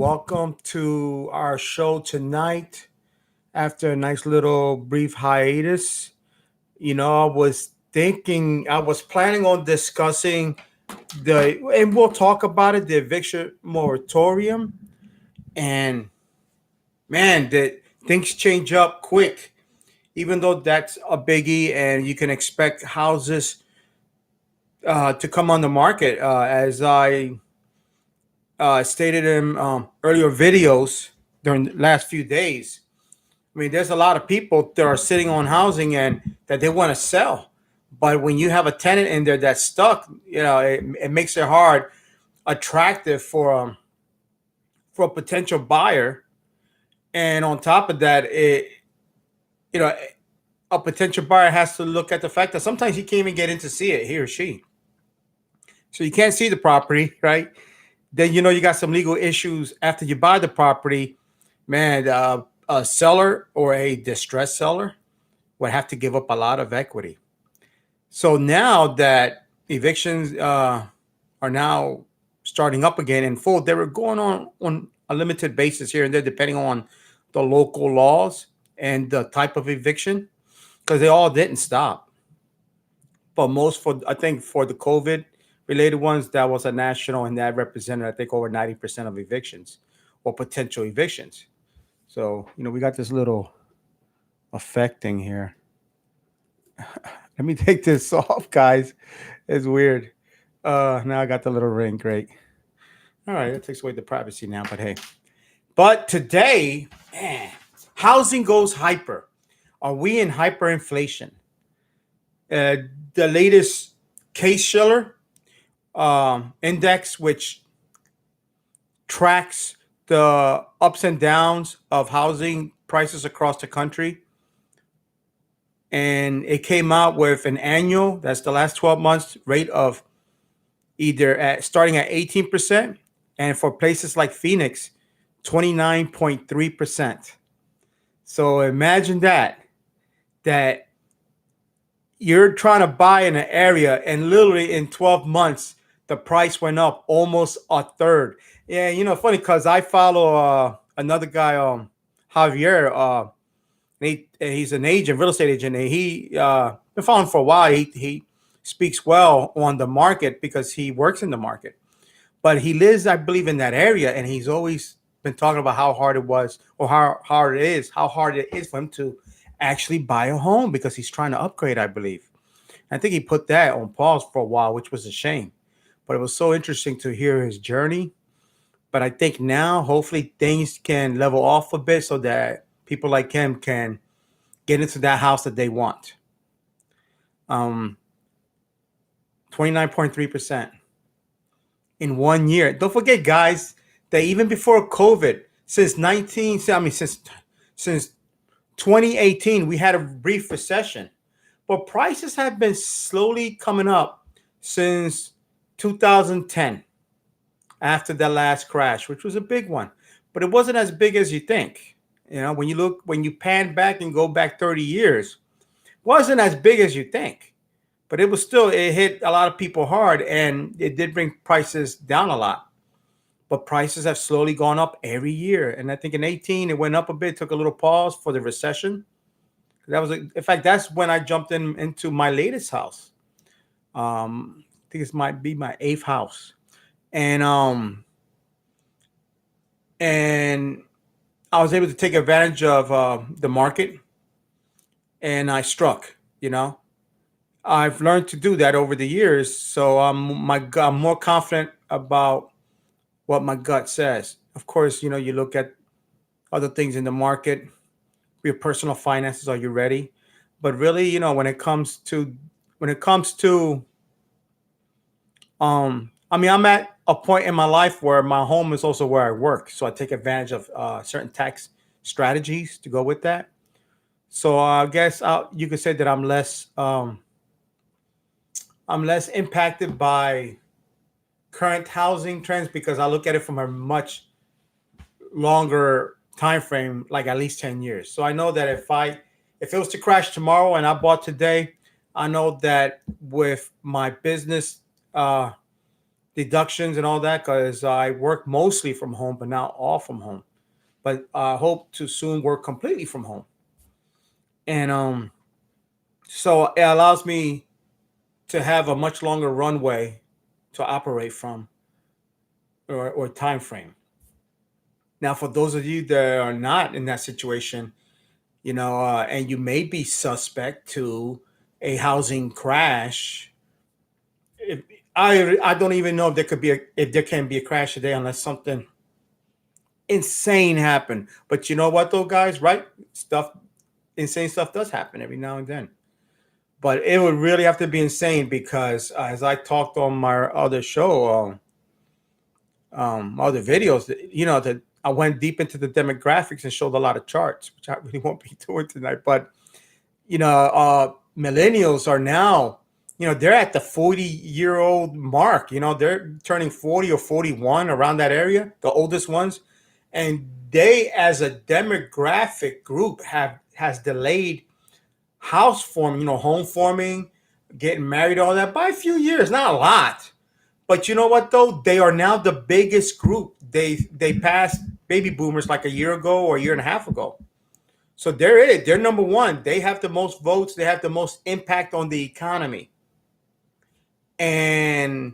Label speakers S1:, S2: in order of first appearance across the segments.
S1: Welcome to our show tonight. After a nice little brief hiatus, I was planning on discussing and we'll talk about it, the eviction moratorium. And man, that things change up quick, even though that's a biggie and you can expect houses to come on the market. As I stated in earlier videos during the last few days. I mean, there's a lot of people that are sitting on housing and that they want to sell. But when you have a tenant in there that's stuck, it makes it hard, attractive for a potential buyer. And on top of that, you know, a potential buyer has to look at the fact that sometimes he can't even get in to see it, he or she. So you can't see the property, right? Then you got some legal issues after you buy the property. Man, a seller or a distressed seller would have to give up a lot of equity. So now that evictions are now starting up again in full, they were going on a limited basis here and there, depending on the local laws and the type of eviction, because they all didn't stop. But I think for the COVID related ones, that was a national, and that represented, I think, over 90% of evictions or potential evictions. So, we got this little affecting here. Let me take this off, guys. It's weird. Now I got the little ring. Great. All right, that takes away the privacy now, but hey. But today, man, housing goes hyper. Are we in hyperinflation? The latest Case-Shiller Index, which tracks the ups and downs of housing prices across the country. And it came out with an annual, that's the last 12 months, rate of starting at 18%. And for places like Phoenix, 29.3%. So imagine that you're trying to buy in an area and literally in 12 months, the price went up almost a third. Yeah, funny because I follow another guy, Javier. He's an agent, real estate agent, and he been following for a while. He speaks well on the market because he works in the market, but he lives, I believe, in that area, and he's always been talking about how hard it was, or how hard it is for him to actually buy a home because he's trying to upgrade, I believe. I think he put that on pause for a while, which was a shame. But it was so interesting to hear his journey. But I think now, hopefully, things can level off a bit so that people like him can get into that house that they want. 29.3% in 1 year. Don't forget, guys, that even before COVID, since 2018, we had a brief recession. But prices have been slowly coming up since 2010, after that last crash, which was a big one. But it wasn't as big as you think. When you pan back and go back 30 years, wasn't as big as you think. But it hit a lot of people hard, and it did bring prices down a lot. But prices have slowly gone up every year. And I think in 18, it went up a bit, took a little pause for the recession. In fact, that's when I jumped into my latest house. I think this might be my 8th house. And I was able to take advantage of the market, and I struck. I've learned to do that over the years, so I'm more confident about what my gut says. Of course, you look at other things in the market, your personal finances. Are you ready? But really, when it comes to, I'm at a point in my life where my home is also where I work, so I take advantage of certain tax strategies to go with that. So I guess you could say that I'm less impacted by current housing trends because I look at it from a much longer time frame, like at least 10 years. So I know that if it was to crash tomorrow and I bought today, I know that with my business deductions and all that because I work mostly from home, but now all from home. But I hope to soon work completely from home. And so it allows me to have a much longer runway to operate from, or time frame. Now, for those of you that are not in that situation, and you may be suspect to a housing crash. If, I don't even know if there can be a crash today unless something insane happened. But you know what though, guys, right? Insane stuff does happen every now and then. But it would really have to be insane because as I talked on my other show, other videos, that I went deep into the demographics and showed a lot of charts, which I really won't be doing tonight. But millennials are now, they're at the 40-year-old mark. They're turning 40 or 41 around that area, the oldest ones, and they, as a demographic group, has delayed house forming, home forming, getting married, all that by a few years, not a lot. But you know what though? They are now the biggest group. They passed baby boomers like a year ago or a year and a half ago. So they're it. They're number one. They have the most votes. They have the most impact on the economy. And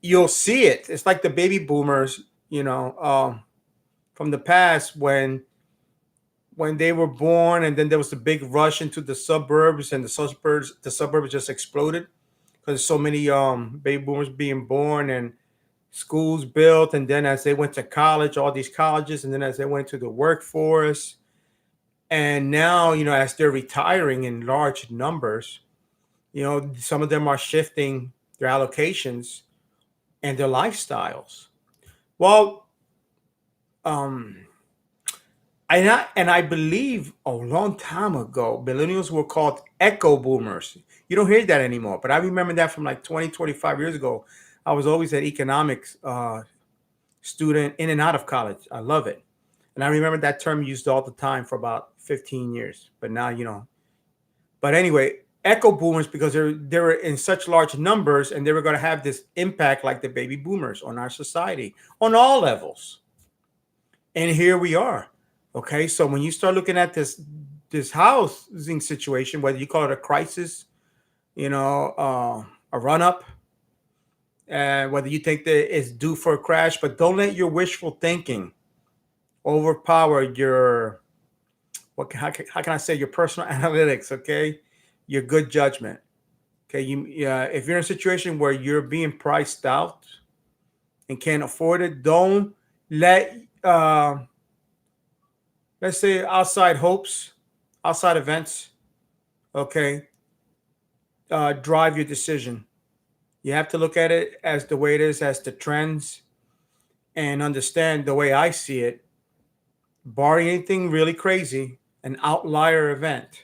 S1: you'll see it. It's like the baby boomers, from the past when they were born, and then there was a big rush into the suburbs, and the suburbs just exploded because so many baby boomers being born and schools built, and then as they went to college, all these colleges, and then as they went to the workforce, and now as they're retiring in large numbers, some of them are shifting their allocations and their lifestyles. Well, um, I believe a long time ago, millennials were called echo boomers. You don't hear that anymore, but I remember that from like 20, 25 years ago. I was always an economics student in and out of college. I love it. And I remember that term used all the time for about 15 years. But now, but anyway, echo boomers, because they were in such large numbers and they were going to have this impact like the baby boomers on our society on all levels. And here we are. Okay, so when you start looking at this housing situation, whether you call it a crisis, a run up, whether you think that it's due for a crash, but don't let your wishful thinking overpower your how can I say, your personal analytics. Okay, your good judgment. Okay, if you're in a situation where you're being priced out and can't afford it, don't let let's say outside hopes, outside events, okay, drive your decision. You have to look at it as the way it is, as the trends, and understand the way I see it, barring anything really crazy, an outlier event,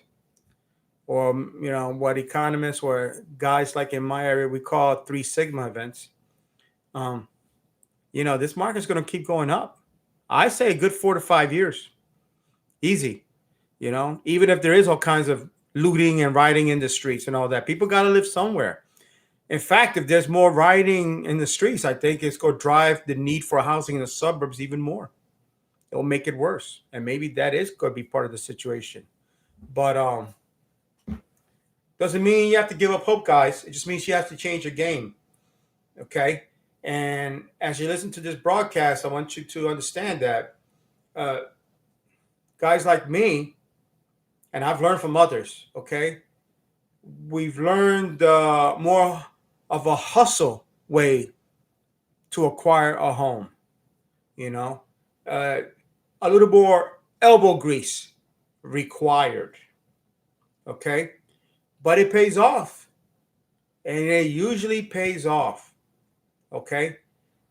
S1: or what economists or guys like in my area we call 3 sigma events. Um, this market's going to keep going up. I say a good 4 to 5 years, easy. Even if there is all kinds of looting and rioting in the streets and all that, people got to live somewhere. In fact, if there's more rioting in the streets, I think it's going to drive the need for housing in the suburbs even more. It will make it worse, and maybe that is going to be part of the situation. But doesn't mean you have to give up hope, guys. It just means you have to change your game. Okay. And as you listen to this broadcast, I want you to understand that uh, guys like me, and I've learned from others, okay, we've learned more of a hustle way to acquire a home, you know, uh, a little more elbow grease required, okay, but it pays off, and it usually pays off. Okay.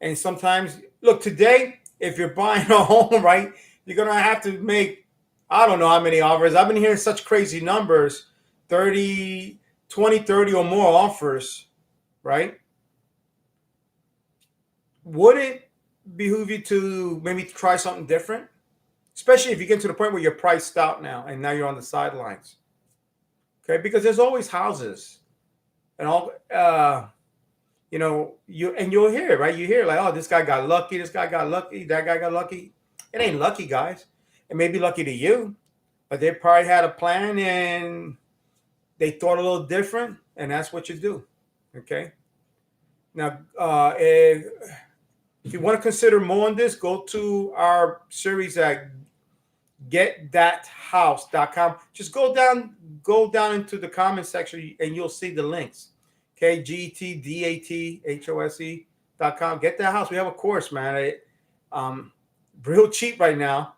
S1: And sometimes, look, today, if you're buying a home, right, you're going to have to make, I don't know how many offers. I've been hearing such crazy numbers, 30, 20, 30 or more offers, right? Would it behoove you to maybe try something different? Especially if you get to the point where you're priced out now and now you're on the sidelines. Okay. Because there's always houses and all, you'll hear it, right? You hear like, oh, this guy got lucky, this guy got lucky, that guy got lucky. It ain't lucky, guys. It may be lucky to you, but they probably had a plan and they thought a little different, and that's what you do. Okay. Now, if you want to consider more on this, go to our series at getthathouse.com. Just go down into the comment section and you'll see the links. Okay, GTDATHOSE.com. Get That House. We have a course, man. Real cheap right now.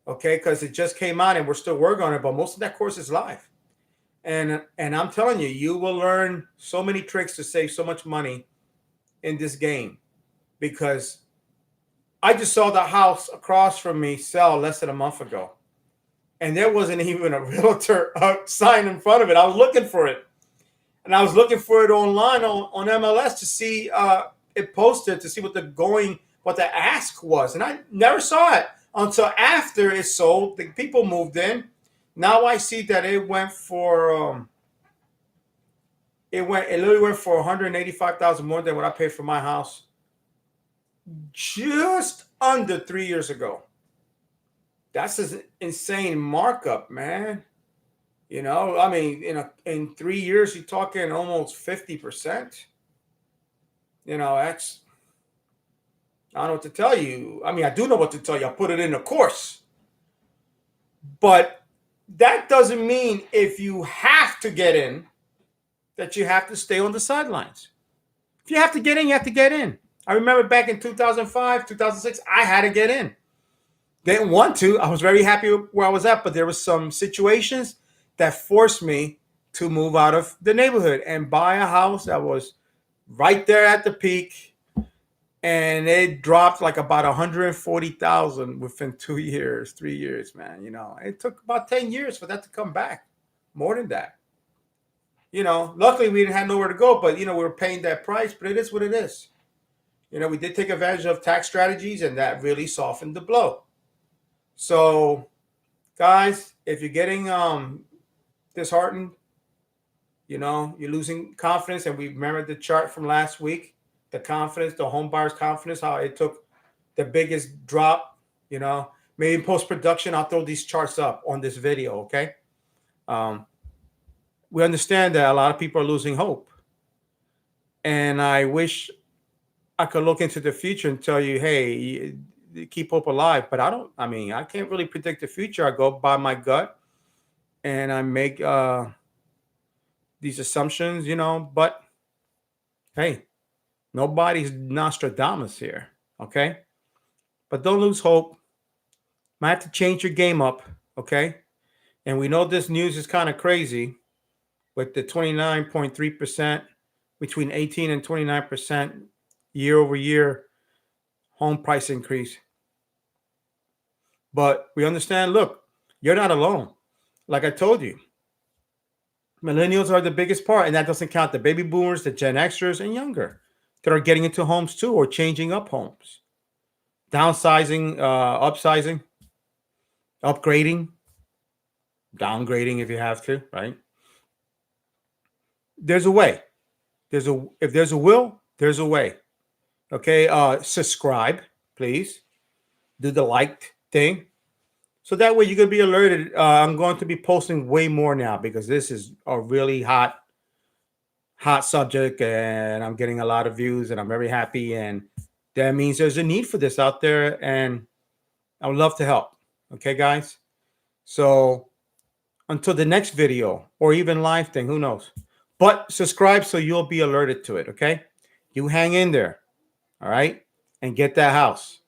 S1: Okay, because it just came out and we're still working on it, but most of that course is live. And I'm telling you, you will learn so many tricks to save so much money in this game, because I just saw the house across from me sell less than a month ago, and there wasn't even a realtor sign in front of it. I was looking for it, and I was looking for it online on MLS to see it posted, to see what the ask was, and I never saw it until after it sold. The people moved in. Now I see that it went for it literally went for $185,000 more than what I paid for my house just under 3 years ago. That's an insane markup, man. I mean, in 3 years, you're talking almost 50%. That's, I don't know what to tell you. I mean, I do know what to tell you. I put it in a course. But that doesn't mean if you have to get in, that you have to stay on the sidelines. If you have to get in, you have to get in. I remember back in 2005, 2006, I had to get in. Didn't want to. I was very happy where I was at, but there were some situations that forced me to move out of the neighborhood and buy a house that was right there at the peak, and it dropped like about 140,000 within 2 years, 3 years, man. It took about 10 years for that to come back, more than that. Luckily we didn't have nowhere to go, but we were paying that price. But it is what it is. We did take advantage of tax strategies, and that really softened the blow. So, guys, if you're getting disheartened, you're losing confidence, and we remember the chart from last week, the confidence, the home buyer's confidence, how it took the biggest drop. Maybe in post-production, I'll throw these charts up on this video, okay? We understand that a lot of people are losing hope. And I wish I could look into the future and tell you, hey, keep hope alive. But I can't really predict the future. I go by my gut and I make these assumptions, but hey, nobody's Nostradamus here, okay? But don't lose hope. Might have to change your game up, okay? And we know this news is kind of crazy with the 29.3%, between 18 and 29% year over year home price increase. But we understand, look, you're not alone. Like I told you, millennials are the biggest part, and that doesn't count the baby boomers, the Gen Xers, and younger that are getting into homes too, or changing up homes, downsizing, upsizing, upgrading, downgrading if you have to, right? There's a way. If there's a will, there's a way. Okay, subscribe, please. Do the like thing, so that way you can be alerted. I'm going to be posting way more now because this is a really hot subject, and I'm getting a lot of views, and I'm very happy. And that means there's a need for this out there, and I would love to help. Okay, guys. So until the next video or even live thing, who knows? But subscribe so you'll be alerted to it. Okay, you hang in there. All right, and get that house.